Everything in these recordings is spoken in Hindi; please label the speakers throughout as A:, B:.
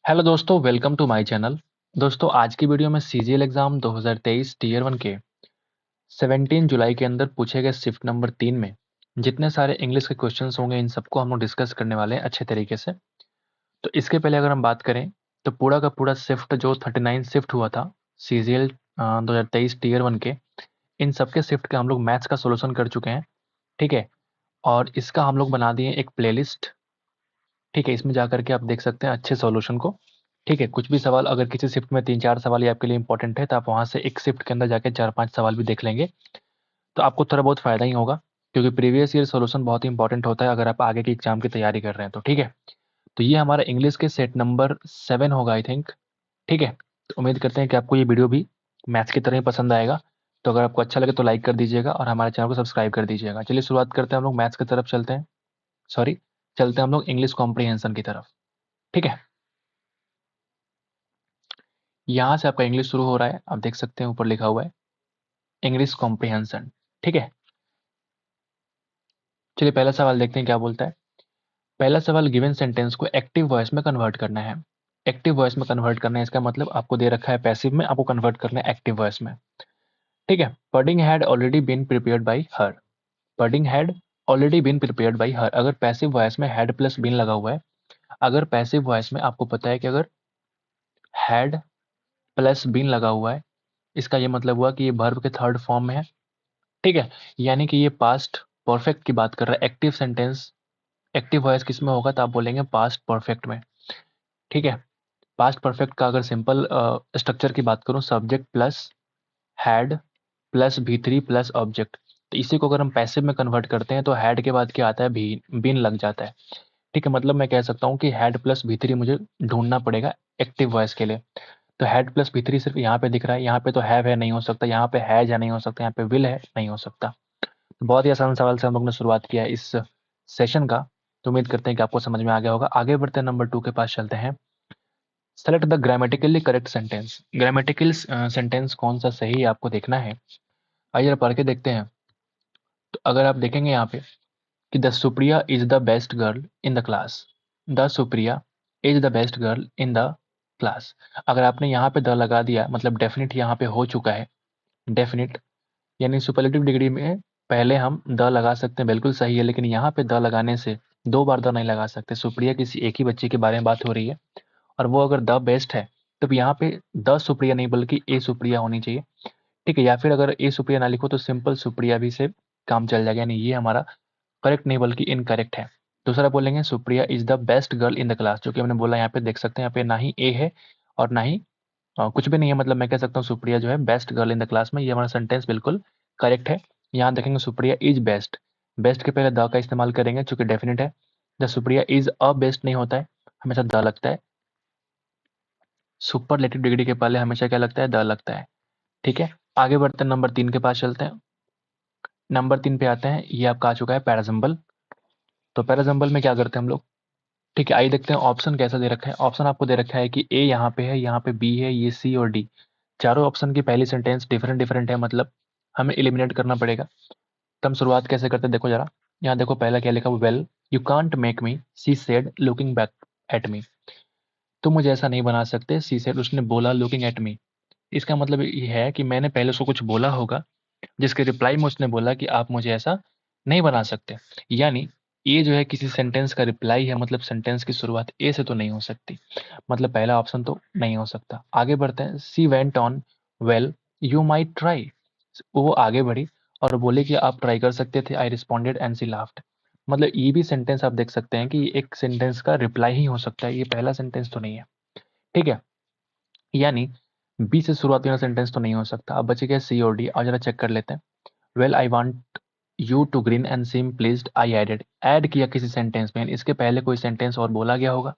A: हेलो दोस्तों, वेलकम टू माय चैनल। दोस्तों, आज की वीडियो में सीजीएल एग्जाम 2023 टीयर 1 के 17 जुलाई के अंदर पूछे गए शिफ्ट नंबर 3 में जितने सारे इंग्लिश के क्वेश्चंस होंगे इन सबको हम लोग डिस्कस करने वाले हैं अच्छे तरीके से। तो इसके पहले अगर हम बात करें तो पूरा का पूरा शिफ्ट जो 39 शिफ्ट हुआ था सीजीएल 2023 टीयर 1 के, इन सबके शिफ्ट के हम लोग मैथ्स का सोल्यूशन कर चुके हैं। ठीक है, और इसका हम लोग बना दिए एक प्लेलिस्ट। ठीक है, इसमें जाकर के आप देख सकते हैं अच्छे सॉल्यूशन को। ठीक है, कुछ भी सवाल अगर किसी शिफ्ट में 3-4 सवाल ही आपके लिए इंपॉर्टेंट है तो आप वहाँ से एक शिफ्ट के अंदर जाके 4-5 सवाल भी देख लेंगे तो आपको थोड़ा बहुत फायदा ही होगा, क्योंकि प्रीवियस ईयर सॉल्यूशन बहुत ही इंपॉर्टेंट होता है अगर आप आगे की एग्जाम की तैयारी कर रहे हैं तो। ठीक है, तो ये हमारा इंग्लिश के सेट नंबर 7 होगा आई थिंक। ठीक है, तो उम्मीद करते हैं कि आपको ये वीडियो भी मैथ्स की तरह ही पसंद आएगा। तो अगर आपको अच्छा लगे तो लाइक कर दीजिएगा और हमारे चैनल को सब्सक्राइब कर दीजिएगा। चलिए शुरुआत करते हैं, हम लोग मैथ्स की तरफ चलते हैं। सॉरी, चलते हैं हम लोग इंग्लिश कॉम्प्रिहेंशन की तरफ। ठीक है, यहाँ से आपका इंग्लिश शुरू हो रहा है, आप देख सकते हैं ऊपर लिखा हुआ है इंग्लिश कॉम्प्रिहेंशन। ठीक है, चलिए पहला सवाल देखते हैं क्या बोलता है। पहला सवाल, गिवन सेंटेंस को एक्टिव वॉइस में कन्वर्ट करना है। एक्टिव वॉइस में कन्वर्ट करना है, इसका मतलब आपको दे रखा है पैसिव में, आपको कन्वर्ट करना है एक्टिव वॉइस में। ठीक है, pudding had already been prepared by her. Pudding had already been prepared by her, अगर पैसिव वॉइस में हैड प्लस बीन लगा हुआ है। अगर पैसिव वॉइस में आपको पता है कि अगर हैड प्लस बीन लगा हुआ है, इसका ये मतलब हुआ कि ये वर्ब के थर्ड फॉर्म में है। ठीक है, यानी कि ये पास्ट परफेक्ट की बात कर रहा है। एक्टिव सेंटेंस, एक्टिव वॉइस किस में होगा तो आप बोलेंगे पास्ट परफेक्ट में। ठीक है, पास्ट परफेक्ट का अगर सिंपल स्ट्रक्चर की बात करूं, subject plus had plus V3 plus object. तो इसी को अगर हम पैसिव में कन्वर्ट करते हैं तो हैड के बाद क्या आता है, भी बीन लग जाता है। ठीक है, मतलब मैं कह सकता हूँ कि हैड प्लस V3 मुझे ढूंढना पड़ेगा एक्टिव वॉइस के लिए। तो हैड प्लस V3 सिर्फ यहाँ पे दिख रहा है, यहाँ पे तो हैव है नहीं हो सकता, यहाँ पे हैज है नहीं हो सकता, यहाँ पे विल है नहीं हो सकता। तो बहुत ही आसान सवाल से हम लोग ने शुरुआत किया है इस सेशन का। तो उम्मीद करते हैं कि आपको समझ में आ गया होगा। आगे बढ़ते हैं, नंबर 2 के पास चलते हैं। Select the grammatically correct sentence. Grammatical sentence कौन सा सही है आपको देखना है। आइए जरा पढ़ के देखते हैं। तो अगर आप देखेंगे यहाँ पे कि the Supriya is the best girl in the class. The Supriya is the best girl in the class. अगर आपने यहाँ पे द लगा दिया मतलब डेफिनेट यहाँ पे हो चुका है। डेफिनेट यानी सुपरलेटिव डिग्री में पहले हम द लगा सकते हैं, बिल्कुल सही है, लेकिन यहाँ पे द लगाने से दो बार द नहीं लगा सकते। सुप्रिया किसी एक ही बच्चे के बारे में बात हो रही है और वो अगर द बेस्ट है तो यहाँ पे द सुप्रिया नहीं बल्कि ए सुप्रिया होनी चाहिए। ठीक है, या फिर अगर ए सुप्रिया ना लिखो तो सिंपल सुप्रिया भी से काम चल जाएगा, यानी ये हमारा करेक्ट नहीं बल्कि इनकरेक्ट है। दूसरा बोलेंगे Supriya is the best girl in the class, जो कि हमने बोला यहाँ पे देख सकते हैं, यहाँ पे ना ही ए है और ना ही कुछ भी नहीं है। मतलब मैं कह सकता हूँ सुप्रिया जो है best girl in the class में, ये हमारा सेंटेंस बिल्कुल करेक्ट है। यहाँ देखेंगे सुप्रिया इज बेस्ट, बेस्ट के पहले द का इस्तेमाल करेंगे चूंकि डेफिनेट है। The Supriya is a best नहीं होता है, हमेशा द लगता है। सुपरलेटिव डिग्री के पहले हमेशा क्या लगता है, द लगता है। ठीक है, आगे बढ़ते हैं, नंबर 3 के पास चलते हैं। नंबर 3 पे आते हैं, ये आपका आ चुका है पैराजम्बल। तो पैराजम्बल में क्या करते हैं हम लोग। ठीक है, आइए देखते हैं ऑप्शन कैसा दे रखा है। ऑप्शन आपको दे रखा है कि ए यहाँ पे है, यहाँ पे बी है, ये सी और डी। चारों ऑप्शन की पहली सेंटेंस डिफरेंट डिफरेंट है, मतलब हमें एलिमिनेट करना पड़ेगा। तो हम शुरुआत कैसे करते हैं, देखो जरा। यहाँ देखो पहला क्या लिखा हुआ, well you can't make me, she said looking back at me. तुम मुझे ऐसा नहीं बना सकते, सी सेड उसने बोला, लुकिंग एट मी। इसका मतलब ये है कि मैंने पहले उसको कुछ बोला होगा जिसके रिप्लाई में उसने बोला कि आप मुझे ऐसा नहीं बना सकते। यानी ये जो है किसी सेंटेंस का रिप्लाई है, मतलब सेंटेंस की शुरुआत ए से तो नहीं हो सकती, मतलब पहला ऑप्शन तो नहीं हो सकता। आगे बढ़ते हैं, she went on, well you might try. वो आगे बढ़ी और बोले कि आप ट्राई कर सकते थे, आई रिस्पॉन्डेड एंड सी लाफ्ड। मतलब ये भी सेंटेंस आप देख सकते हैं कि एक सेंटेंस का रिप्लाई ही हो सकता है, ये पहला सेंटेंस तो नहीं है। ठीक है, यानी बी से शुरुआती वाला सेंटेंस तो नहीं हो सकता। अब बचे गए सी और डी, और जरा चेक कर लेते हैं। Well I want you to green and seem pleased, I added. Add किया किसी सेंटेंस में, इसके पहले कोई सेंटेंस और बोला गया होगा,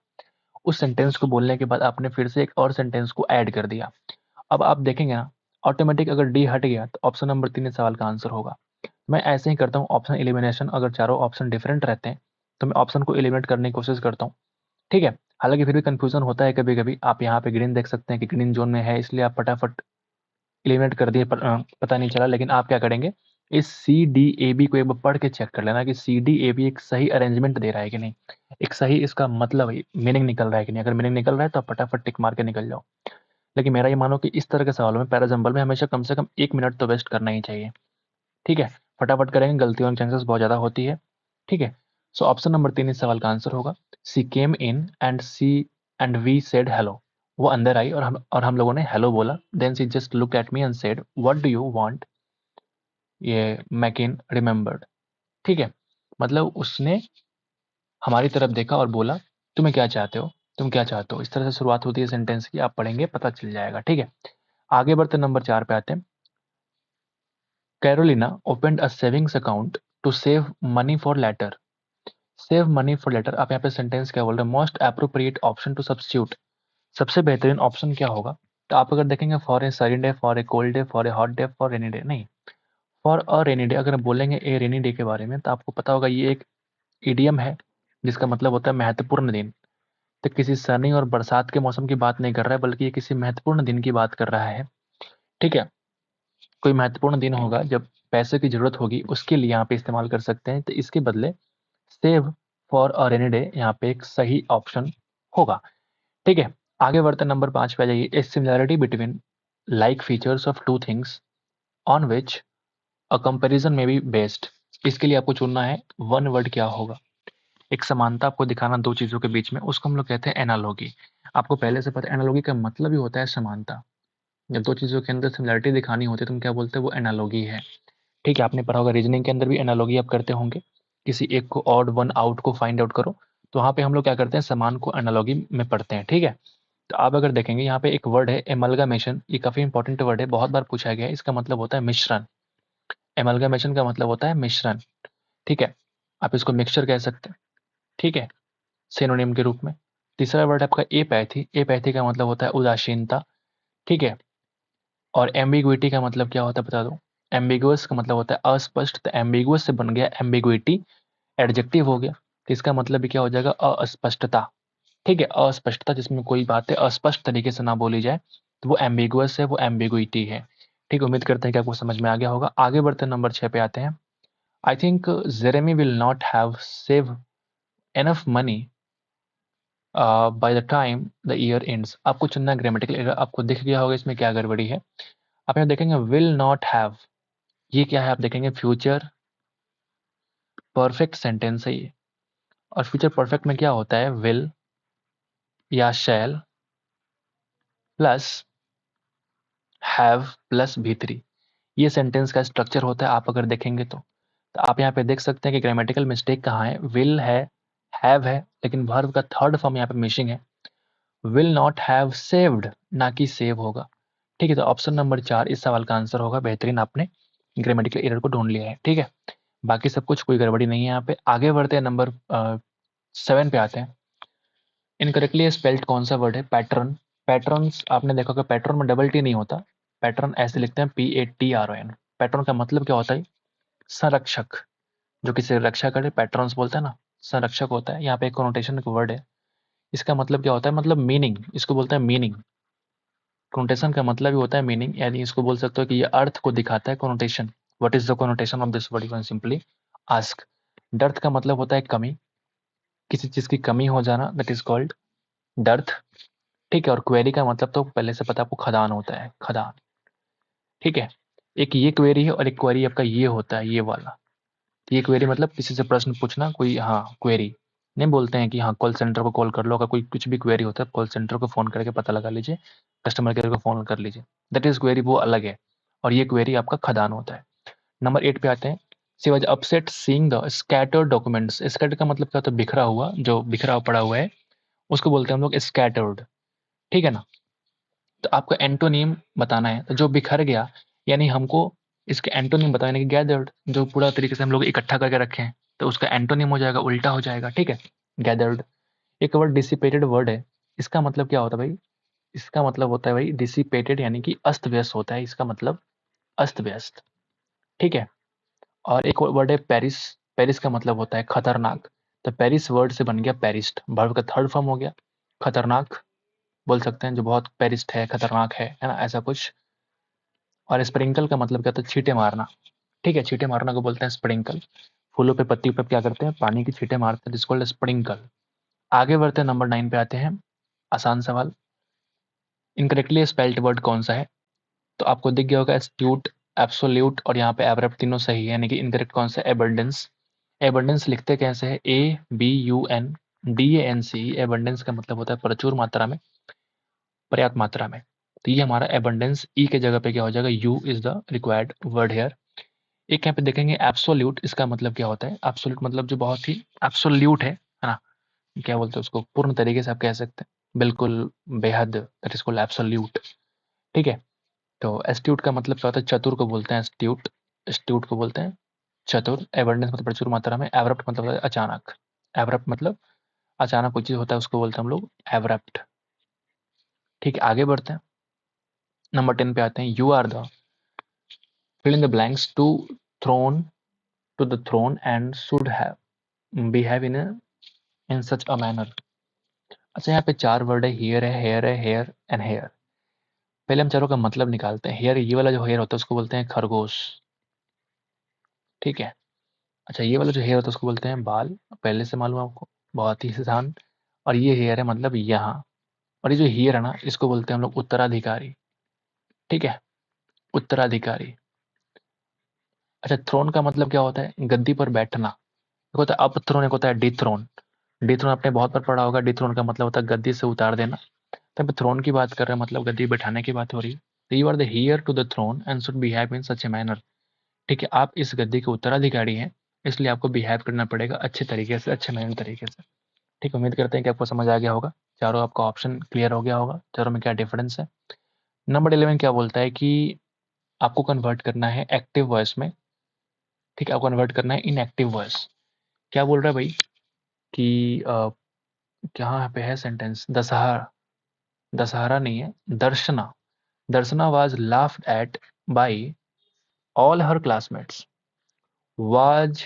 A: उस सेंटेंस को बोलने के बाद आपने फिर से एक और सेंटेंस को ऐड कर दिया। अब आप देखेंगे ना, ऑटोमेटिक अगर डी हट गया तो ऑप्शन नंबर 3 इस सवाल का आंसर होगा। मैं ऐसे ही करता हूँ ऑप्शन एलिमिनेशन, अगर चारों ऑप्शन डिफरेंट रहते हैं तो मैं ऑप्शन को एलिमिनेट करने की कोशिश करता हूँ। ठीक है, हालांकि फिर भी कंफ्यूजन होता है कभी कभी। आप यहाँ पे ग्रीन देख सकते हैं कि ग्रीन जोन में है, इसलिए आप फटाफट एलिमिनेट कर दिए, पता नहीं चला, लेकिन आप क्या करेंगे, इस CDAB को एक बार पढ़ के चेक कर लेना कि CDAB एक सही अरेंजमेंट दे रहा है कि नहीं, एक सही इसका मतलब मीनिंग निकल रहा है कि नहीं। अगर मीनिंग निकल रहा है तो आप फटाफट टिक मार के निकल जाओ। लेकिन मेरा ये मानो कि इस तरह के सवालों में पैराजम्बल में हमेशा कम से कम 1 मिनट तो वेस्ट करना ही चाहिए। ठीक है, फटाफट करेंगे, गलती होने की चांसेस बहुत ज़्यादा होती है। ठीक है, सो ऑप्शन नंबर 3 इस सवाल का आंसर होगा। She came in and we said hello. वो अंदर आई और हम लोगों ने हेलो बोला। Then she just look at me and said what do you want. ये मैकिन रिमेंबर्ड। ठीक है, मतलब उसने हमारी तरफ देखा और बोला तुम्हें क्या चाहते हो, तुम क्या चाहते हो। इस तरह से शुरुआत होती है सेंटेंस की, आप पढ़ेंगे पता चल जाएगा। ठीक है, आगे बढ़ते नंबर 4 पे आते हैं। Carolina opened a savings account to save money for later. Save money for later, आप यहाँ पे सेंटेंस क्या बोल रहे हैं, most appropriate option to substitute. सबसे बेहतरीन ऑप्शन क्या होगा। तो आप अगर देखेंगे for a sunny day, for a cold day, for a hot day, for rainy day, नहीं, फॉर अ रेनी डे। अगर बोलेंगे ए रेनी डे के बारे में तो आपको पता होगा ये एक इडियम है जिसका मतलब होता है महत्वपूर्ण दिन। तो किसी सनी और बरसात के मौसम की बात नहीं कर रहा है, बल्कि ये किसी महत्वपूर्ण दिन की बात कर रहा है। ठीक है, कोई महत्वपूर्ण दिन होगा जब पैसे की जरूरत होगी, उसके लिए यहाँ पे इस्तेमाल कर सकते हैं। तो इसके बदले save for a rainy day यहाँ पे एक सही ऑप्शन होगा। ठीक है, आगे बढ़ते नंबर 5 पे आ जाइए। A similarity between like features of two things on which a comparison में बी बेस्ड। इसके लिए आपको चुनना है वन वर्ड क्या होगा। एक समानता आपको दिखाना दो चीजों के बीच में, उसको हम लोग कहते हैं एनालॉगी। आपको पहले से पता है एनालॉगी का मतलब ही होता है समानता। जब दो चीजों के अंदर सिमिलैरिटी दिखानी होती है तो हम क्या बोलते हैं, वो एनालॉगी है। ठीक है, आपने पढ़ा होगा रीजनिंग के अंदर भी एनालॉगी आप करते होंगे। किसी एक को ऑड वन आउट को फाइंड आउट करो, तो वहाँ पे हम लोग क्या करते हैं, समान को एनालॉगी में पढ़ते हैं। ठीक है, तो आप अगर देखेंगे यहाँ पे एक वर्ड है एमलगामेशन। ये काफी इंपॉर्टेंट वर्ड है, बहुत बार पूछा गया है। इसका मतलब होता है मिश्रण। एमलगामेशन का मतलब होता है मिश्रण। ठीक है, आप इसको मिक्सचर कह सकते हैं। ठीक है, सिनोनिम के रूप में। तीसरा वर्ड आपका एपैथी। एपैथी का मतलब होता है उदासीनता। ठीक है, और एम्बिग्विटी का मतलब क्या होता है बता दो। एम्बिगुअस का मतलब होता है अस्पष्ट, तो एम्बिगुअस से बन गया एम्बिग्विटी, एडजेक्टिव हो गया। तो इसका मतलब भी क्या हो जाएगा, अस्पष्टता। ठीक है, अस्पष्टता जिसमें कोई बातें अस्पष्ट तरीके से ना बोली जाए, तो वो एम्बिगुअस है, वो एम्बिग्विटी है। ठीक, उम्मीद करते हैं कि आपको समझ में आ गया होगा। आगे बढ़ते नंबर 6 पे आते हैं। I think Jeremy will not have save enough money by the time the year ends. आपको चुनना ग्रामेटिकल एरर, आपको दिख गया होगा इसमें क्या गड़बड़ी है। आप यहाँ देखेंगे विल नॉट हैव, ये क्या है, आप देखेंगे फ्यूचर परफेक्ट सेंटेंस है ये। और फ्यूचर परफेक्ट में क्या होता है, विल या शैल प्लस हैव प्लस भी3। ये सेंटेंस का स्ट्रक्चर होता है, आप अगर देखेंगे तो आप यहाँ पे देख सकते हैं कि ग्रामेटिकल मिस्टेक कहाँ है। विल है, हैव है, लेकिन वर्ब का थर्ड फॉर्म यहाँ पे मिसिंग है। विल नॉट हैव सेव्ड, ना कि सेव होगा। ठीक है, तो ऑप्शन नंबर 4 इस सवाल का आंसर होगा। बेहतरीन, आपने ग्रामेटिकल एरर को ढूंढ लिया है। ठीक है, बाकी सब कुछ कोई गड़बड़ी नहीं है यहाँ पे। आगे बढ़ते हैं, नंबर 7 पे आते हैं। इनकरेक्टली स्पेल्ड कौन सा वर्ड है, पैटर्न। पैटर्न्स आपने देखा कि पैटर्न में डबल टी नहीं होता, पैटर्न ऐसे लिखते हैं PATRN। पैटर्न का मतलब क्या होता है, संरक्षक। जो किसी रक्षा करे पैटर्न्स बोलते हैं ना, संरक्षक होता है। यहाँ पे एक कोनोटेशन का वर्ड है, इसका मतलब क्या होता है, मतलब मीनिंग, इसको बोलते हैं मीनिंग। कोनोटेशन का मतलब ही होता है मीनिंग, यानी इसको बोल सकते हो कि ये अर्थ को दिखाता है। Connotation, what is the connotation of this word, you can simply ask. Dearth का मतलब होता है कमी, किसी चीज की कमी हो जाना, दैट इज कॉल्ड डर्थ। ठीक है, और क्वेरी का मतलब तो पहले से पता है आपको, खदान होता है, खदान। ठीक है, एक ये क्वेरी है और एक क्वेरी आपका ये होता है, ये वाला। ये क्वेरी मतलब किसी से प्रश्न पूछना, कोई, हाँ क्वेरी। नहीं बोलते हैं कि हाँ कॉल सेंटर को कॉल कर लो, अगर कोई कुछ भी क्वेरी होता है कॉल सेंटर को फोन करके पता लगा लीजिए, कस्टमर केयर को फोन कर लीजिए, दैट इज क्वेरी, वो अलग है। और ये क्वेरी आपका खदान होता है। नंबर 8 पे आते हैं। She was upset seeing the scattered documents. Scatter का मतलब क्या होता है, बिखरा हुआ, जो बिखरा पड़ा हुआ है उसको बोलते हैं हम लोग स्कैटर्ड। ठीक है ना, तो आपको एंटोनिम बताना है, तो जो बिखर गया, यानी हमको इसके एंटोनिम बताने की, गैदर्ड, जो पूरा तरीके से हम लोग इकट्ठा करके रखे हैं, तो उसका एंटोनिम हो जाएगा, उल्टा हो जाएगा। ठीक है, गैदर्ड। एक वर्ड डिसिपेटेड वर्ड है, इसका मतलब क्या होता है भाई, इसका मतलब होता है भाई डिसिपेटेड, यानी कि अस्त व्यस्त होता है, इसका मतलब अस्त व्यस्त। ठीक है, और एक वर्ड है पेरिस। पेरिस का मतलब होता है खतरनाक, तो पेरिस वर्ड से बन गया पेरिस्ट, वर्ब का थर्ड फॉर्म हो गया। खतरनाक बोल सकते हैं, जो बहुत पेरिस्ट है, खतरनाक है ना, ऐसा कुछ। और स्प्रिंकल का मतलब क्या होता है, छींटे मारना। ठीक है, छींटे मारना को बोलते हैं स्प्रिंकल। फूलों पे पत्ती पे क्या करते हैं, पानी की छींटे मारते हैं, दिस कॉल्ड स्प्रिंकल। आगे बढ़ते हैं, नंबर 9 पे आते हैं। आसान सवाल। इनकरेक्टली स्पेल्ड वर्ड कौन सा है? तो आपको दिख गया होगा एस्ट्यूट, एब्सोल्यूट और यहाँ पे एब्रप्ट, तीनों सही है, यानी कि इनकरेक्ट कौन सा है? एबंडेंस। एबंडेंस लिखते कैसे है? ABUNDANC। एबंडेंस का मतलब होता है प्रचुर मात्रा में, पर्याप्त मात्रा में। तो ये हमारा एबंडेंस, ई के जगह पे क्या हो जाएगा? You is the required word hair. एक यहाँ पे देखेंगे एब्सोल्यूट, इसका मतलब क्या होता है? एब्सोल्यूट मतलब जो बहुत ही एब्सोल्यूट है ना? क्या बोलते हैं उसको, पूर्ण तरीके से आप कह सकते हैं, बिल्कुल बेहद, दैट इज कॉल्ड एब्सोल्यूट। ठीक है। तो एस्ट्यूट का मतलब क्या होता है? चतुर को बोलते हैं एस्ट्यूट। एस्ट्यूट को बोलते हैं चतुर। एबंडेंस मतलब प्रचुर मात्रा में। एब्रप्ट मतलब होता है अचानक। एब्रप्ट मतलब अचानक कोई चीज होता है उसको बोलते हैं हम लोग एब्रप्ट। ठीक है, आगे बढ़ते हैं। नंबर 10 पे आते हैं। You are the fill in the blanks to thrown to the throne and should have behave in such a manner। अच्छा, यहाँ पे 4 वर्ड है, हियर है, हेयर है, हेयर एंड हेयर। पहले हम चारों का मतलब निकालते हैं। हेयर, ये वाला जो हेयर होता है उसको बोलते हैं खरगोश। ठीक है। अच्छा, ये वाला जो हेयर होता है उसको बोलते हैं बाल। पहले से मालूम है आपको, बहुत ही आसान। और ये हेयर है मतलब यहाँ। और ये जो हेयर है ना, इसको बोलते हैं हम लोग उत्तराधिकारी। ठीक है, उत्तराधिकारी। अच्छा, थ्रोन का मतलब क्या होता है? गद्दी पर बैठना। एक होता है अप थ्रोन, एक होता है डिथ्रोन। डिथ्रोन आपने बहुत बार पढ़ा होगा। डिथ्रोन का मतलब होता है गद्दी से उतार देना। तब थ्रोन की बात कर रहे हैं, मतलब गद्दी बैठाने की बात हो रही है। You are the heir to the throne and should behave in such a manner. ठीक है, आप इस गद्दी के उत्तराधिकारी हैं, इसलिए आपको बिहेव करना पड़ेगा अच्छे तरीके से, अच्छे मैनर तरीके से। ठीक है, उम्मीद करते हैं कि आपको समझ आ गया होगा। चारों आपका ऑप्शन क्लियर हो गया होगा, चारों में क्या डिफरेंस है। नंबर 11 क्या बोलता है कि आपको कन्वर्ट करना है एक्टिव वॉइस में। ठीक है, आपको कन्वर्ट करना है इन एक्टिव वॉइस। क्या बोल रहा है भाई कि कहाँ पे है सेंटेंस? दशहरा, दशहरा नहीं है, Darshana. Darshana was laughed at by all her classmates. Was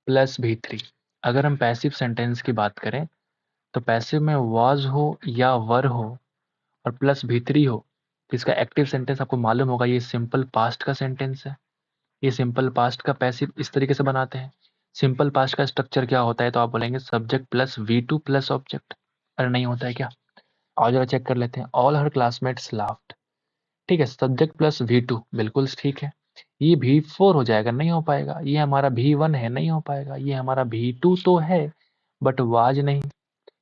A: plus भी 3। अगर हम पैसिव सेंटेंस की बात करें तो पैसिव में वाज हो या वर हो और प्लस भी 3 हो, तो इसका एक्टिव सेंटेंस आपको मालूम होगा, ये सिंपल पास्ट का सेंटेंस है। ये सिंपल पास्ट का पैसिव इस तरीके से बनाते हैं। सिंपल पास्ट का स्ट्रक्चर क्या होता है? तो आप बोलेंगे subject plus V2 plus object. अरे नहीं होता है क्या? और जरा चेक कर लेते हैं। All her classmates laughed. ठीक है, सब्जेक्ट प्लस V2 बिल्कुल ठीक है। ये V4 हो जाएगा, नहीं हो पाएगा। ये हमारा V1 है, नहीं हो पाएगा। ये हमारा V2 तो है बट वाज नहीं।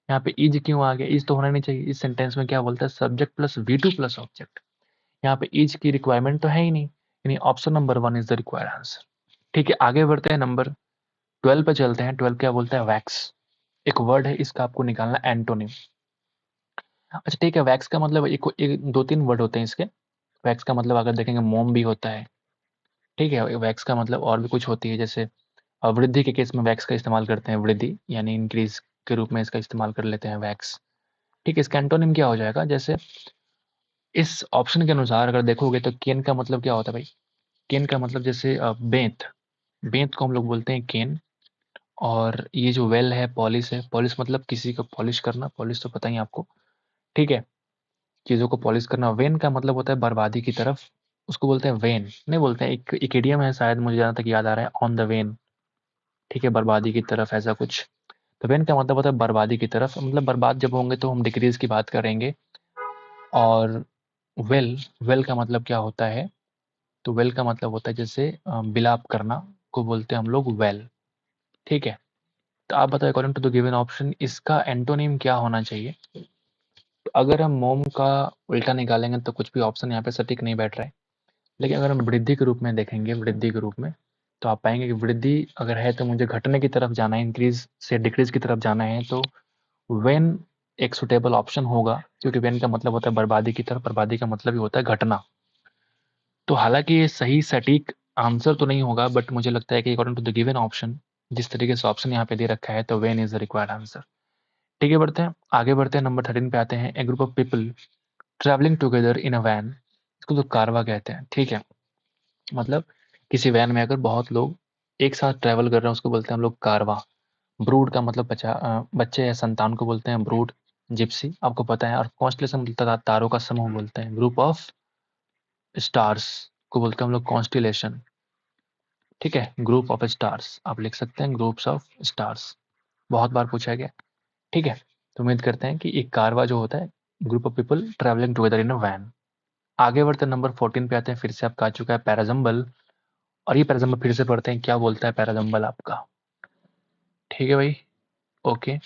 A: यहाँ पे इज क्यों आ गया? इज तो होना नहीं चाहिए। इस सेंटेंस में क्या बोलता है? Subject plus V2 plus object. यहाँ पे इज की रिक्वायरमेंट तो है ही नहीं, यानी option number 1 is the required answer. ठीक है, आगे बढ़ते हैं। नंबर 12 पे चलते हैं। 12 क्या बोलता है? वैक्स। एक वर्ड है, इसका आपको निकालना एंटोनिम। अच्छा ठीक है, वैक्स का मतलब एक 2-3 वर्ड होते हैं इसके। वैक्स का मतलब अगर देखेंगे मोम भी होता है। ठीक है, वैक्स का मतलब और भी कुछ होती है, जैसे वृद्धि के केस में वैक्स का इस्तेमाल करते हैं, वृद्धि यानी इंक्रीज के रूप में इसका इस्तेमाल कर लेते हैं वैक्स। ठीक है, इसका एंटोनिम क्या हो जाएगा? जैसे इस ऑप्शन के अनुसार अगर देखोगे तो केन का मतलब क्या होता है भाई? केन का मतलब जैसे बेंत। बेंत को हम लोग बोलते हैं केन। और ये जो वेल है, पॉलिश है। पॉलिश मतलब किसी को पॉलिश करना, पॉलिश तो पता ही है आपको। ठीक है, चीज़ों को पॉलिश करना। वेन का मतलब होता है बर्बादी की तरफ, उसको बोलते हैं वेन। नहीं बोलते हैं, एक इडियम है शायद, मुझे जहाँ तक याद आ रहा है, ऑन द वेन। ठीक है, बर्बादी की तरफ, ऐसा कुछ। तो वेन का मतलब होता है बर्बादी की तरफ, मतलब बर्बाद जब होंगे तो हम डिक्रीज की बात करेंगे। और वेल, वेल का मतलब क्या होता है? तो वेल का मतलब होता है जैसे बिलाप करना को बोलते हैं हम लोग वेल। ठीक है, तो आप बताओ according to the given option इसका एंटोनिम क्या होना चाहिए? तो अगर हम मोम का उल्टा निकालेंगे तो कुछ भी ऑप्शन यहाँ पे सटीक नहीं बैठ रहा है। लेकिन अगर हम वृद्धि के रूप में देखेंगे, वृद्धि के रूप में, तो आप पाएंगे कि वृद्धि अगर है तो मुझे घटने की तरफ जाना है, इंक्रीज से डिक्रीज की तरफ जाना है, तो वेन एक सुटेबल ऑप्शन होगा, क्योंकि वेन का मतलब होता है बर्बादी की तरफ। बर्बादी का मतलब ही होता है घटना। तो हालांकि ये सही सटीक आंसर तो नहीं होगा, बट मुझे लगता है कि according to the given option, जिस तरीके से ऑप्शन यहाँ पे दे रखा है, तो when is the required answer. ठीक है, बढ़ते हैं आगे, बढ़ते हैं नंबर 13 पे आते हैं। A group of people travelling together in a van, इसको तो कारवा कहते हैं। ठीक है, मतलब किसी वैन में अगर बहुत लोग एक साथ ट्रैवल कर रहे हैं उसको बोलते हैं हम लोग कारवा। ब्रूड का मतलब बच्चे या संतान को बोलते हैं ब्रूड। जिप्सी आपको पता है। और कॉन्स्टलेशन मतलब तारों का समूह बोलते हैं। ग्रुप ऑफ स्टार्स को बोलते हैं हम लोग कॉन्स्टिलेशन। ठीक है, ग्रुप ऑफ स्टार्स आप लिख सकते हैं, ग्रुप्स ऑफ स्टार्स, बहुत बार पूछा गया। ठीक है, तो उम्मीद करते हैं कि एक कारवा जो होता है, group of people travelling together in a van. आगे बढ़ते हैं, नंबर 14 पे आते हैं, फिर से आपका आ चुका है पैराजम्बल। और ये पैराजम्बल फिर से पढ़ते हैं, क्या बोलता है पैराजम्बल आपका। ठीक है भाई, ओके।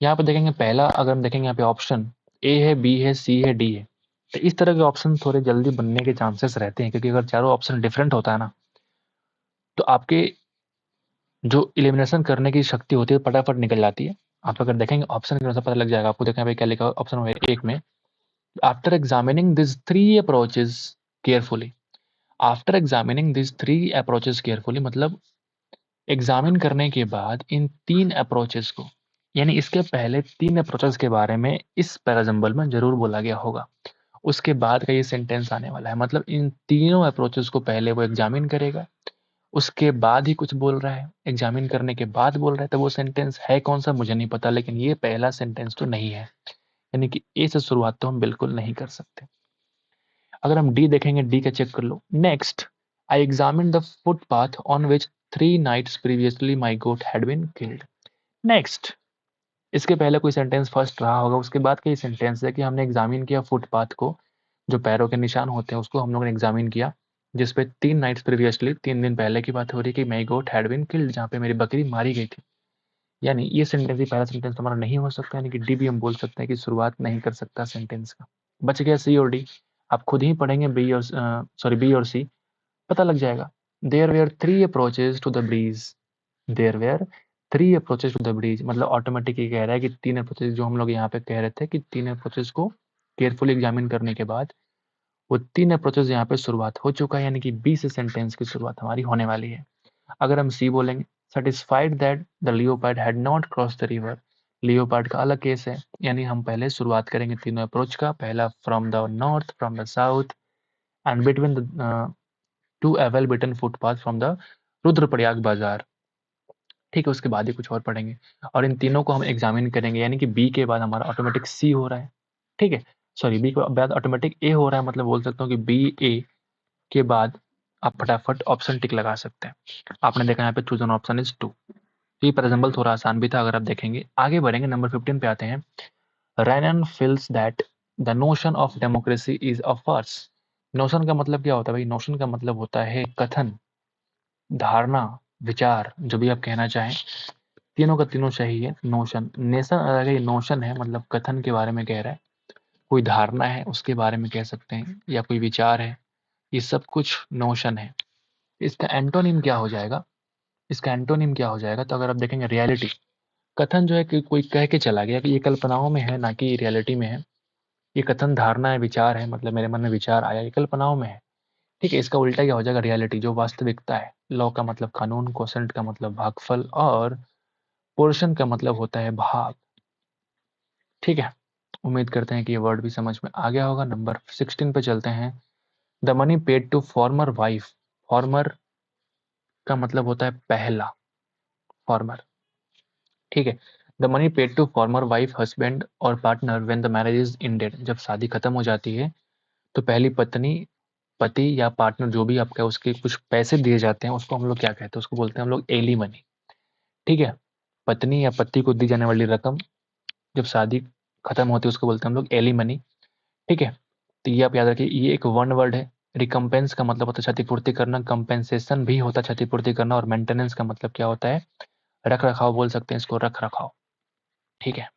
A: यहाँ पे देखेंगे पहला, अगर हम देखेंगे यहाँ पे ऑप्शन ए है, बी है, सी है, डी है, तो इस तरह के ऑप्शन थोड़े जल्दी बनने के चांसेस रहते हैं, क्योंकि अगर चारों ऑप्शन डिफरेंट होता है ना, तो आपके जो इलिमिनेशन करने की शक्ति होती है फटाफट निकल जाती है। आप अगर देखेंगे ऑप्शन के अनुसार पता लग जाएगा आपको। देखें भाई क्या लिखा ऑप्शन नंबर एक में, after examining this three approaches carefully. After examining this three approaches carefully मतलब एग्जामिन करने के बाद इन तीन अप्रोचेस को, यानी इसके पहले तीन अप्रोचेस के बारे में इस पैराजम्बल में जरूर बोला गया होगा। उसके बाद का ये सेंटेंस आने वाला है, मतलब इन तीनों अप्रोचेस को पहले वो एग्जामिन करेगा, उसके बाद ही कुछ बोल रहा है, एग्जामिन करने के बाद बोल रहा है। तो वो सेंटेंस है कौन सा मुझे नहीं पता, लेकिन ये पहला सेंटेंस तो नहीं है, यानी कि ए से शुरुआत तो हम बिल्कुल नहीं कर सकते। अगर हम डी देखेंगे, डी का चेक कर लो। Next, I examine the footpath on which 3 nights previously my goat had been killed. Next, इसके पहले कोई सेंटेंस फर्स्ट रहा होगा, उसके बाद का ये सेंटेंस है कि हमने एग्जामिन किया फुटपाथ को, जो पैरों के निशान होते हैं उसको हम लोगों ने एग्जामिन किया, जिसपे 3 nights प्रीवियसली, 3 दिन पहले की बात हो रही है कि माई गोट हैड बीन किल्ड, जहाँ पे मेरी बकरी मारी गई थी। यानी ये सेंटेंस ही पहला सेंटेंस हमारा नहीं हो सकता, यानी कि डी भी हम बोल सकते हैं कि शुरुआत नहीं कर सकता सेंटेंस का। बच गया सी और डी। आप खुद ही पढ़ेंगे बी और सॉरी बी और सी, पता लग जाएगा। There were three approaches to the bridge. There were three approaches to the bridge मतलब ऑटोमेटिक ये कह रहा है कि तीन अप्रोचेज, जो हम लोग यहाँ पे कह रहे थे कि तीन अप्रोचेज को केयरफुली एग्जामिन करने के बाद वो तीन अप्रोचेज यहाँ पे शुरुआत हो चुका है, यानी कि बी से सेंटेंस की शुरुआत हमारी होने वाली है। अगर हम सी बोलेंगे, satisfied that the leopard had not cross the river. Leopard का अलग केस है, यानी हम पहले शुरुआत करेंगे तीनों अप्रोच का, पहला from the north, from the south and between the two a well beaten footpath from the Rudraprayag bazaar. ठीक है, उसके बाद ही कुछ और पढ़ेंगे और इन तीनों को हम एग्जामिन करेंगे, यानी कि बी के बाद हमारा ऑटोमेटिक सी हो रहा है। ठीक है, सॉरी बी के बाद ऑटोमेटिक ए हो रहा है, मतलब बोल सकता हूँ कि बी ए के बाद आप फटाफट ऑप्शन टिक लगा सकते हैं। आपने देखा यहाँ पे चूज एन ऑप्शन इज 2। ये पर एग्जाम्पल थोड़ा आसान भी था, अगर आप देखेंगे। आगे बढ़ेंगे, नंबर 15 पे आते हैं। Ranan feels that the notion of democracy is a farce. Notion का मतलब क्या होता है भाई? नोशन का मतलब होता है कथन, धारणा, विचार, जो भी आप कहना चाहें। तीनों का तीनों सही है। नोशन, नेशन अलग है, नोशन है मतलब कथन के बारे में कह रहा है, कोई धारणा है उसके बारे में कह सकते हैं, या कोई विचार है, ये सब कुछ नोशन है। इसका एंटोनिम क्या हो जाएगा? इसका एंटोनिम क्या हो जाएगा? तो अगर आप देखेंगे रियलिटी। कथन जो है कि कोई कह के चला गया कि ये कल्पनाओं में है, ना कि रियलिटी में है। ये कथन धारणा है, विचार है, मतलब मेरे मन में विचार आया, ये कल्पनाओं में है। ठीक है, इसका उल्टा क्या हो जाएगा? रियलिटी, जो वास्तविकता है। लॉ का मतलब कानून, क्वोशंट का मतलब भागफल, और पोर्शन का मतलब होता है भाग। ठीक है, उम्मीद करते हैं कि ये वर्ड भी समझ में आ गया होगा। नंबर 16 पे चलते हैं। The money paid to former wife. Former का मतलब होता है पहला, फॉर्मर। ठीक है, the money paid to former wife, husband और partner when the marriage is ended. जब शादी खत्म हो जाती है तो पहली पत्नी, पति या पार्टनर जो भी आपका, उसके कुछ पैसे दिए जाते हैं, उसको हम लोग क्या कहते हैं? उसको बोलते हैं हम लोग एली मनी। ठीक है, पत्नी या पति को दी जाने वाली रकम जब शादी खत्म होती है उसको बोलते हैं हम लोग एली मनी। ठीक है, तो ये आप याद रखिए, ये एक वन वर्ड है। रिकम्पेंस का मतलब होता है क्षतिपूर्ति करना, कंपेंसेशन भी होता है क्षतिपूर्ति करना, और मेंटेनेंस का मतलब क्या होता है? रख रखाव बोल सकते हैं इसको, रख रखाव। ठीक है,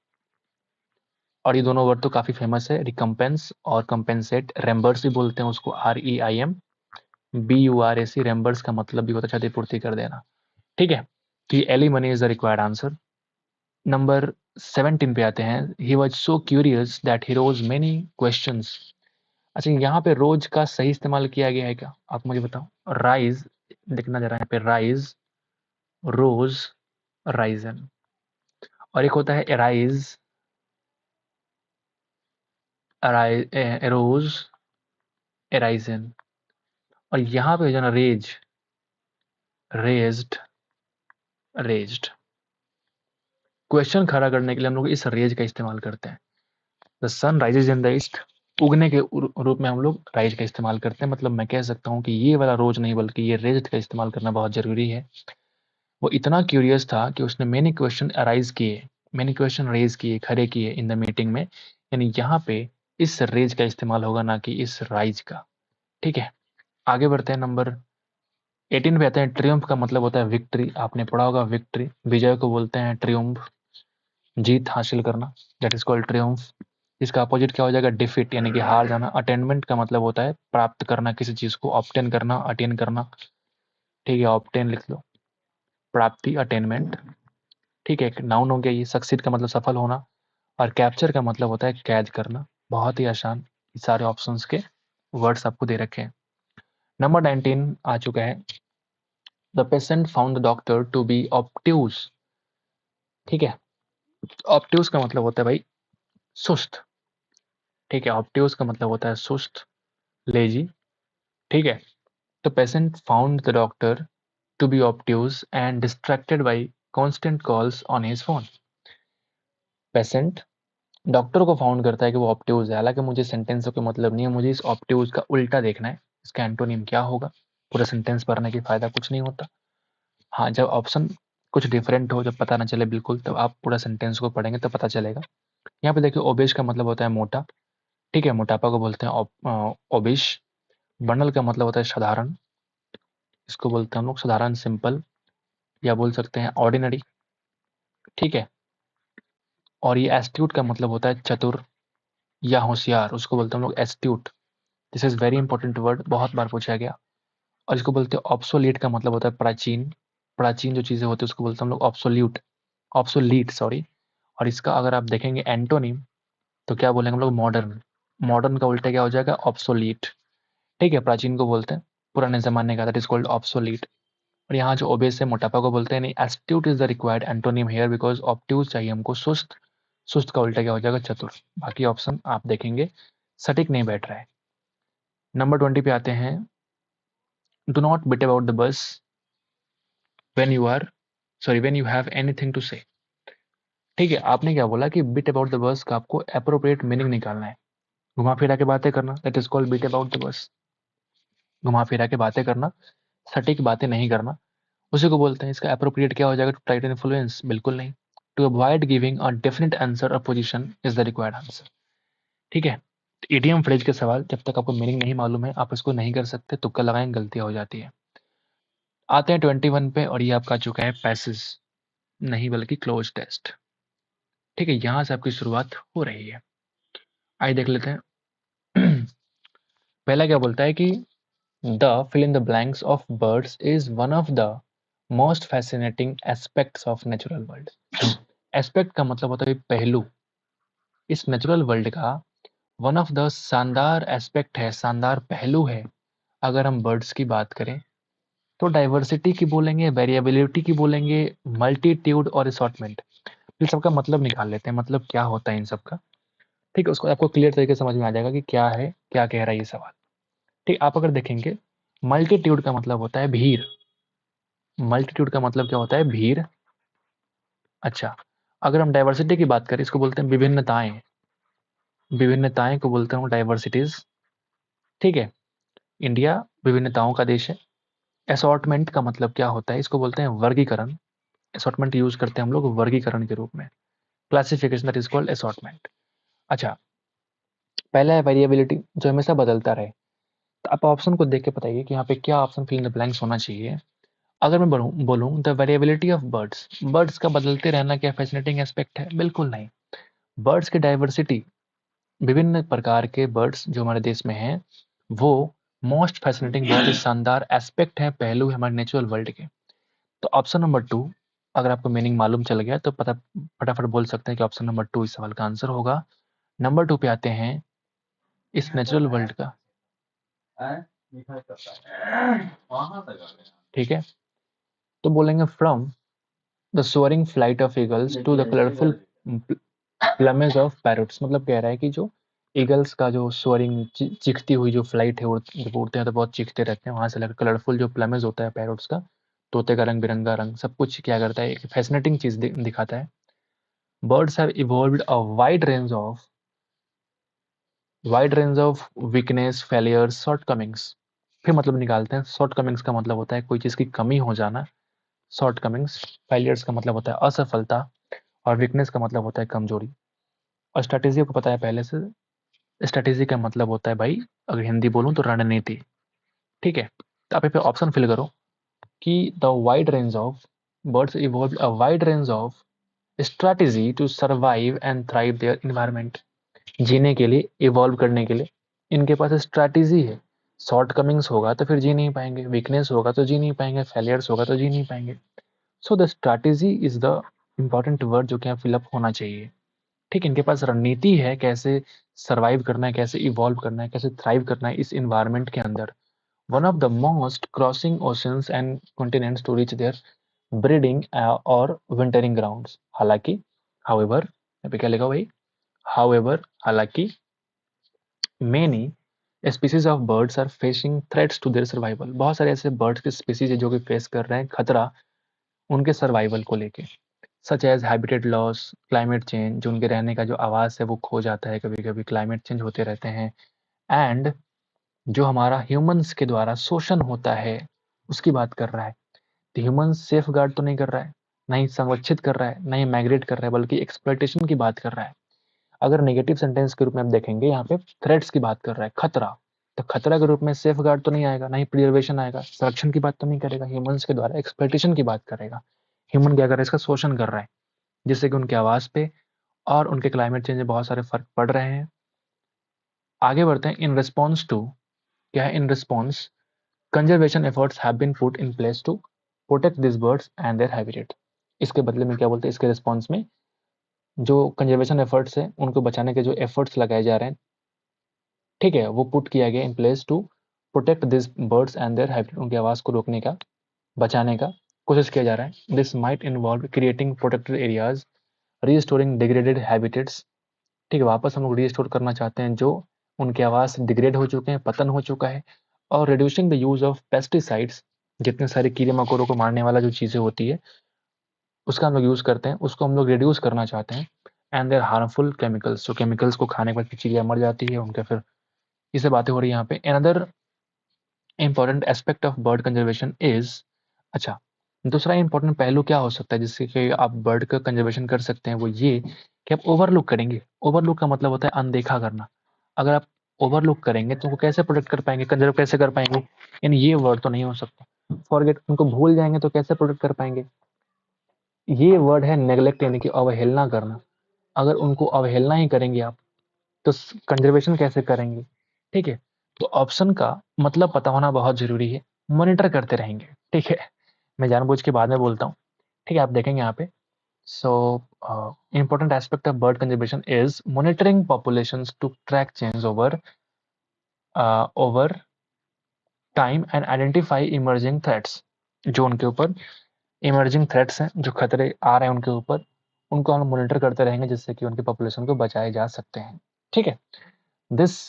A: और ये दोनों वर्ड तो काफी फेमस है, रिकम्पेंस और कंपेंसेट। रेम्बर्स भी बोलते हैं उसको, REIMBURAC। रेम्बर्स का मतलब भी होता है क्षतिपूर्ति कर देना। ठीक है, तो ये alimony is the required answer. Number 17 पे आते हैं। He was so curious that he rose many questions. अच्छा, यहाँ पे रोज का सही इस्तेमाल किया गया है क्या? आप मुझे बताओ। राइज, लिखना जरा यहाँ पे, राइज, रोज, राइजन। और एक होता है एराइज, एरोज, एराइजन। और यहाँ पे जो ना रेज, रेज्ड, रेज्ड। क्वेश्चन खड़ा करने के लिए हम लोग इस रेज का इस्तेमाल करते हैं। The sun rises in the east, उगने के रूप में हम लोग राइज का इस्तेमाल करते हैं। मतलब मैं कह सकता हूँ कि ये वाला रोज नहीं बल्कि ये रेज का इस्तेमाल करना बहुत जरूरी है। वो इतना क्यूरियस था कि उसने मैनी क्वेश्चन अराइज किए, मैनी क्वेश्चन रेज किए, खड़े किए इन द मीटिंग में। यानी यहाँ पे इस रेज का इस्तेमाल होगा, ना कि इस राइज का। ठीक है, आगे बढ़ते हैं। नंबर 18 पे आते हैं। ट्रियम्फ का मतलब होता है विक्ट्री। आपने पढ़ा होगा विक्ट्री, विजय को बोलते हैं ट्रियम्फ, जीत हासिल करना, दैट इज कॉल्ड ट्रियम्फ। इसका अपोजिट क्या हो जाएगा? डिफीट, यानी कि हार जाना। अटेनमेंट का मतलब होता है प्राप्त करना किसी चीज को, ऑब्टेन करना, अटेन करना। ठीक है, ऑब्टेन लिख लो, प्राप्ति, अटेनमेंट। ठीक है, एक नाउन हो गया ये। सक्सीड का मतलब सफल होना, और कैप्चर का मतलब होता है कैद करना। बहुत ही आसान, ये सारे ऑप्शंस के वर्ड्स आपको दे रखे हैं। नंबर 19 आ चुका है। The patient found the doctor to be obtuse. ठीक है, ऑब्ट्यूज का मतलब होता है भाई सुस्त। ठीक है, ऑब्ट्यूज का मतलब होता है सुस्त, लेजी। ठीक है, तो patient found the doctor to be obtuse and distracted by constant calls on his phone. Patient doctor को फाउंड करता है कि वो ऑब्ट्यूज है। हालांकि मुझे सेंटेंस का मतलब नहीं है, मुझे इस ऑब्ट्यूज का उल्टा देखना है, इसका एंटोनिम क्या होगा। पूरा सेंटेंस पढ़ने की फायदा कुछ नहीं होता। हाँ, जब ऑप्शन कुछ डिफरेंट हो, जब पता ना चले बिल्कुल, तब आप पूरा सेंटेंस को पढ़ेंगे तो पता चलेगा। यहाँ पे देखिए, ओबेश का मतलब होता है मोटा। ठीक है, मोटापा को बोलते हैं ओबिश। बंडल का मतलब होता है साधारण, इसको बोलते हैं हम लोग साधारण, सिंपल, या बोल सकते हैं ऑर्डिनरी। ठीक है, और ये एस्ट्यूट का मतलब होता है चतुर या होशियार, उसको बोलते हैं हम लोग astute. This is very important word, बहुत बार पूछा गया। और इसको बोलते हैं ऑब्सोलीट का मतलब होता है प्राचीन। प्राचीन जो चीजें होती है उसको बोलते हैं हम लोग ऑब्सोल्यूट, ऑब्सोलीट सॉरी। और इसका अगर आप देखेंगे एंटोनिम, तो क्या बोलेंगे हम लोग? मॉडर्न। मॉडर्न का उल्टा क्या हो जाएगा? ऑब्सोलीट। ठीक है, प्राचीन को बोलते हैं पुराने जमाने का, दैट इज कॉल्ड ऑब्सोलीट। और यहाँ जो ओबेस है, मोटापा को बोलते हैं नहीं। Astute is the required antonym here, because obtuse चाहिए हमको सुस्त। सुस्त का उल्टा क्या हो जाएगा? चतुर। बाकी ऑप्शन आप देखेंगे सटीक नहीं बैठ रहा है। नंबर 20 पे आते हैं। Do not beat about the bush when you are sorry when you have anything to say. ठीक है, आपने क्या बोला कि बिट अबाउट द बस का आपको अप्रोप्रिएट मीनिंग निकालना है। घुमा फिरा के बातें करना, that is called bit about the बस। घुमा फिरा के बातें करना, सटीक बातें नहीं करना, उसी को बोलते हैं। इसका अप्रोप्रिएट क्या हो जाएगा? टू ट्राई टू इन्फ्लुएंस, बिल्कुल नहीं। To avoid giving a definite answer और position is the required answer. ठीक है, इडियम फ्रेज के सवाल जब तक आपको मीनिंग नहीं मालूम है, आप इसको नहीं कर सकते, तुक्का लगाएं, गलतियां हो जाती है। आते हैं 21 पे, और ये आपका चुका है पैसेज, नहीं बल्कि क्लोज टेस्ट। ठीक है, यहां से आपकी शुरुआत हो रही है। आइए देख लेते हैं। पहला क्या बोलता है कि the fill in the blanks of birds is one of the most fascinating aspects of natural world। Aspect का मतलब होता है पहलू। इस नेचुरल वर्ल्ड का वन ऑफ द शानदार एस्पेक्ट है, शानदार पहलू है। अगर हम बर्ड्स की बात करें तो डाइवर्सिटी की बोलेंगे, वेरिएबिलिटी की बोलेंगे, मल्टीट्यूड और असॉर्टमेंट। इन सबका मतलब निकाल लेते हैं, मतलब क्या होता है इन सबका। ठीक है, उसको आपको क्लियर तरीके से समझ में आ जाएगा कि क्या है, क्या कह रहा है ये सवाल। ठीक, आप अगर देखेंगे, मल्टीट्यूड का मतलब होता है भीड़। मल्टीट्यूड का मतलब क्या होता है? भीड़। अच्छा, अगर हम डाइवर्सिटी की बात करें, इसको बोलते हैं विभिन्नताएं। विभिन्नताएं को बोलते हैं डाइवर्सिटीज। ठीक है, इंडिया विभिन्नताओं का देश है। असॉर्टमेंट का मतलब क्या होता है? इसको बोलते हैं वर्गीकरण। असॉर्टमेंट यूज करते हैं हम लोग वर्गीकरण के रूप में, classification, that is called assortment. अच्छा, पहला है वेरिएबिलिटी, जो हमेशा बदलता रहे। तो आप ऑप्शन को देख के बताइए कि यहाँ पे क्या option fill in the blanks होना चाहिए। अगर मैं बोलूं the variability of birds, birds का बदलते रहना क्या फैसिनेटिंग एस्पेक्ट है? बिल्कुल नहीं। बर्ड्स की डाइवर्सिटी, विभिन्न प्रकार के बर्ड्स जो हमारे देश में हैं, वो मोस्ट फैसिनेटिंग, बहुत ही शानदार एस्पेक्ट है, पहलू है हमारे नेचुरल वर्ल्ड के। तो ऑप्शन नंबर 2, अगर आपको मीनिंग मालूम चल गया तो पता फटाफट बोल सकते हैं कि ऑप्शन नंबर 2 इस सवाल का आंसर होगा। नंबर 2 पे आते हैं। इस नेचुरल वर्ल्ड का, ठीक है, तो बोलेंगे from the soaring flight of eagles to the colourful plumage of parrots. मतलब कह रहा है कि जो ईगल्स का जो सोअरिंग, चीखती हुई जो फ्लाइट है, जब उड़ते हैं तो बहुत चीखते रहते हैं, वहां से लेकर कलरफुल जो प्लमेज होता है पैरोट्स का, तोते का रंग बिरंगा रंग, सब कुछ क्या करता है? एक फैसिनेटिंग चीज दिखाता है। Birds have evolved a wide range of wide range of weakness, failures, shortcomings. फिर मतलब निकालते हैं। शॉर्ट कमिंग्स का मतलब होता है कोई चीज़ की कमी हो जाना, शॉर्ट कमिंग्स। फेलियर्स का मतलब होता है असफलता, और वीकनेस का मतलब होता है कमजोरी। और स्ट्रैटेजी को पता है पहले से। स्ट्रैटेजी का मतलब होता है भाई, अगर हिंदी बोलूँ तो रणनीति। ठीक है, तो आप यहाँ पे ऑप्शन फिल करो कि the wide range of birds evolve a wide range of strategy to survive and thrive their environment. जीने के लिए, इवॉल्व करने के लिए इनके पास स्ट्रैटेजी है। शॉर्ट कमिंग्स होगा तो फिर जी नहीं पाएंगे, वीकनेस होगा तो जी नहीं पाएंगे, फेलियर्स होगा तो जी नहीं पाएंगे। So the strategy is the important word जो कि यहाँ फिलअप होना चाहिए। ठीक है, इनके पास रणनीति है कैसे सर्वाइव करना है, कैसे इवॉल्व करना है, कैसे थ्राइव करना है इस इन्वायरमेंट के अंदर। One of the most crossing oceans and continents to reach their breeding और विंटरिंग ग्राउंड्स। हालांकि, हाउएवर, यहाँ पे क्या लिखा भाई, हाउएवर, हालांकि, many species of birds are facing threats to their survival. बहुत सारे ऐसे बर्ड्स के स्पीसीज है जो कि फेस कर रहे हैं खतरा उनके सर्वाइवल को लेके। Such as habitat loss, climate change, जो उनके रहने का जो आवास है वो खो जाता है कभी कभी, क्लाइमेट चेंज होते रहते हैं। एंड जो हमारा ह्यूमंस के द्वारा शोषण होता है उसकी बात कर रहा है। तो ह्यूमन सेफ गार्ड तो नहीं कर रहा है, ना ही संरक्षित कर रहा है, ना ही माइग्रेट कर रहा है, बल्कि एक्सप्लॉइटेशन की बात कर रहा है। अगर नेगेटिव सेंटेंस के रूप में आप देखेंगे, यहाँ पे थ्रेट्स की बात कर रहा है, खतरा। तो खतरा के रूप में सेफ गार्ड तो नहीं आएगा, ना ही प्रिजर्वेशन आएगा, संरक्षण की बात तो नहीं करेगा, ह्यूमंस के द्वारा एक्सप्लॉइटेशन की बात करेगा। ह्यूमन क्या कर रहा है, इसका शोषण कर रहा है, जिससे कि उनके आवास पे और उनके क्लाइमेट चेंज में बहुत सारे फर्क पड़ रहे हैं। आगे बढ़ते हैं। इन रिस्पॉन्स टू, क्या है in response, conservation efforts have been put in place to protect this birds and their habitat. इसके बदले में क्या बोलते हैं, इसके रिस्पॉन्स में जो कंजर्वेशन एफर्ट्स है उनको बचाने के जो एफर्ट्स लगाए जा रहे हैं, ठीक है, वो पुट किया गया in place to protect this birds and their habitat. उनके आवास को रोकने का, बचाने का कोशिश किया जा रहा है। This might involve creating protected areas, restoring degraded habitats. ठीक है, वापस हम लोग रीस्टोर करना चाहते हैं जो उनके आवास डिग्रेड हो चुके हैं, पतन हो चुका है। और reducing the use of pesticides, जितने सारे कीड़े मकोड़ों को मारने वाला जो चीज़ें होती है उसका हम लोग यूज़ करते हैं, उसको हम लोग रिड्यूस करना चाहते हैं। एंड देयर हार्मफुल केमिकल्स, जो केमिकल्स को खाने के बाद चिड़िया मर जाती है उनके, फिर ये सब बातें हो रही है यहाँ पे। Another important aspect of bird conservation is, अच्छा, दूसरा इंपॉर्टेंट पहलू क्या हो सकता है जिससे कि आप बर्ड का कंजर्वेशन कर सकते हैं, वो ये कि आप ओवरलुक करेंगे। ओवरलुक का मतलब होता है अनदेखा करना। अगर आप ओवरलुक करेंगे तो उनको कैसे प्रोटेक्ट कर पाएंगे, कंजर्व कैसे कर पाएंगे, यानी ये वर्ड तो नहीं हो सकता। फॉरगेट, उनको भूल जाएंगे तो कैसे प्रोटेक्ट कर पाएंगे। ये वर्ड है नेग्लेक्ट, यानी कि अवहेलना करना। अगर उनको अवहेलना ही करेंगे आप तो कंजर्वेशन कैसे करेंगे। ठीक है, तो ऑप्शन का मतलब पता होना बहुत जरूरी है। मॉनिटर करते रहेंगे, ठीक है, मैं जानबूझ के बाद में बोलता हूँ। ठीक है, आप देखेंगे यहाँ पे। So important aspect of bird conservation is monitoring populations to track change over over time and identify emerging threats. जो उनके ऊपर इमर्जिंग थ्रेट्स हैं, जो खतरे आ रहे हैं उनके ऊपर, उनको हम मॉनिटर करते रहेंगे जिससे कि उनकी पॉपुलेशन को बचाए जा सकते हैं। ठीक है, this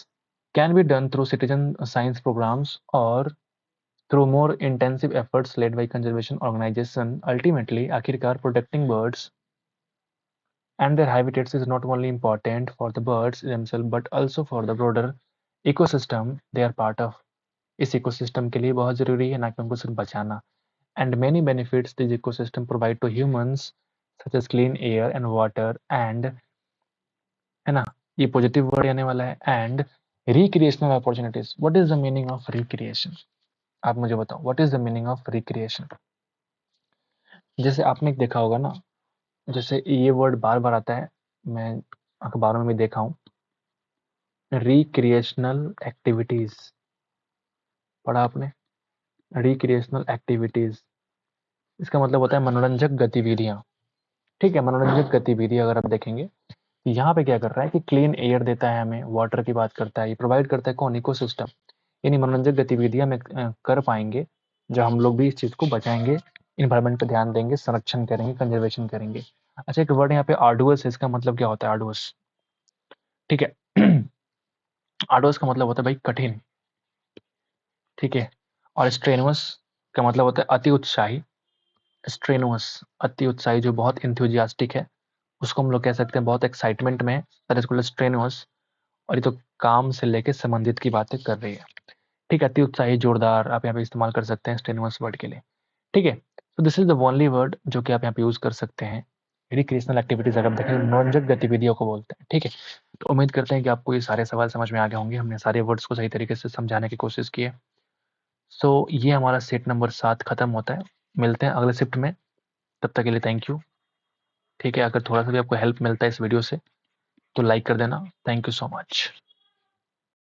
A: can be done through citizen science programmes और through more intensive efforts led by conservation organisation. Ultimately, आखिरकार, protecting birds and their habitats is not only important for the birds themselves but also for the broader ecosystem they are part of। इस इकोसिस्टम के लिए बहुत जरूरी है, ना कि उनको सिर्फ बचाना। And many benefits this ecosystem provide to humans such as clean air and water and, है ना, ये पॉजिटिव वर्ड आने वाला है। And recreational opportunities. What is the meaning of recreation, आप मुझे बताओ, what is the meaning of recreation. जैसे आपने देखा होगा ना, जैसे ये वर्ड बार बार आता है, मैं अखबारों में भी देखा हूँ, रिक्रिएशनल एक्टिविटीज। पढ़ा आपने, रिक्रिएशनल एक्टिविटीज, इसका मतलब होता है मनोरंजक गतिविधियां। ठीक है, मनोरंजक गतिविधियां अगर आप देखेंगे, यहाँ पे क्या कर रहा है कि क्लीन एयर देता है हमें, वाटर की बात करता है, ये प्रोवाइड करता है कौन, इकोसिस्टम। यानी मनोरंजक गतिविधियां में कर पाएंगे जब हम लोग भी इस चीज को बचाएंगे, इन्वायरमेंट पे ध्यान देंगे, संरक्षण करेंगे, कंजर्वेशन करेंगे। अच्छा, एक वर्ड यहाँ पे आर्डुअस है, इसका मतलब क्या होता है, आर्डुअस। ठीक है, आर्डुअस का मतलब होता है भाई कठिन। ठीक है, और स्ट्रेनुअस का मतलब होता है अति उत्साही। स्ट्रेनुअस, अति उत्साही, जो बहुत इंथुजियास्टिक है, उसको हम लोग कह सकते हैं बहुत एक्साइटमेंट में है, दैट इज कॉल्ड स्ट्रेनुअस। और ये तो काम से लेके संबंधित की बातें कर रही है। ठीक है, अति उत्साही, जोरदार आप यहाँ पे इस्तेमाल कर सकते हैं स्टेनोस वर्ड के लिए। ठीक है, तो this is the only word जो कि आप यहाँ पे यूज कर सकते हैं। रिक्रिएशनल एक्टिविटीज अगर देखें, मनोरंजक गतिविधियों को बोलते हैं। ठीक है, तो उम्मीद करते हैं कि आपको ये सारे सवाल समझ में आ गए होंगे। हमने सारे वर्ड्स को सही तरीके से समझाने की कोशिश की है। सो ये हमारा सेट नंबर 7 खत्म होता है। मिलते हैं अगले शिफ्ट में, तब तक के लिए थैंक यू। ठीक है, अगर थोड़ा सा भी आपको हेल्प मिलता है इस वीडियो से तो लाइक कर देना। Thank you so much.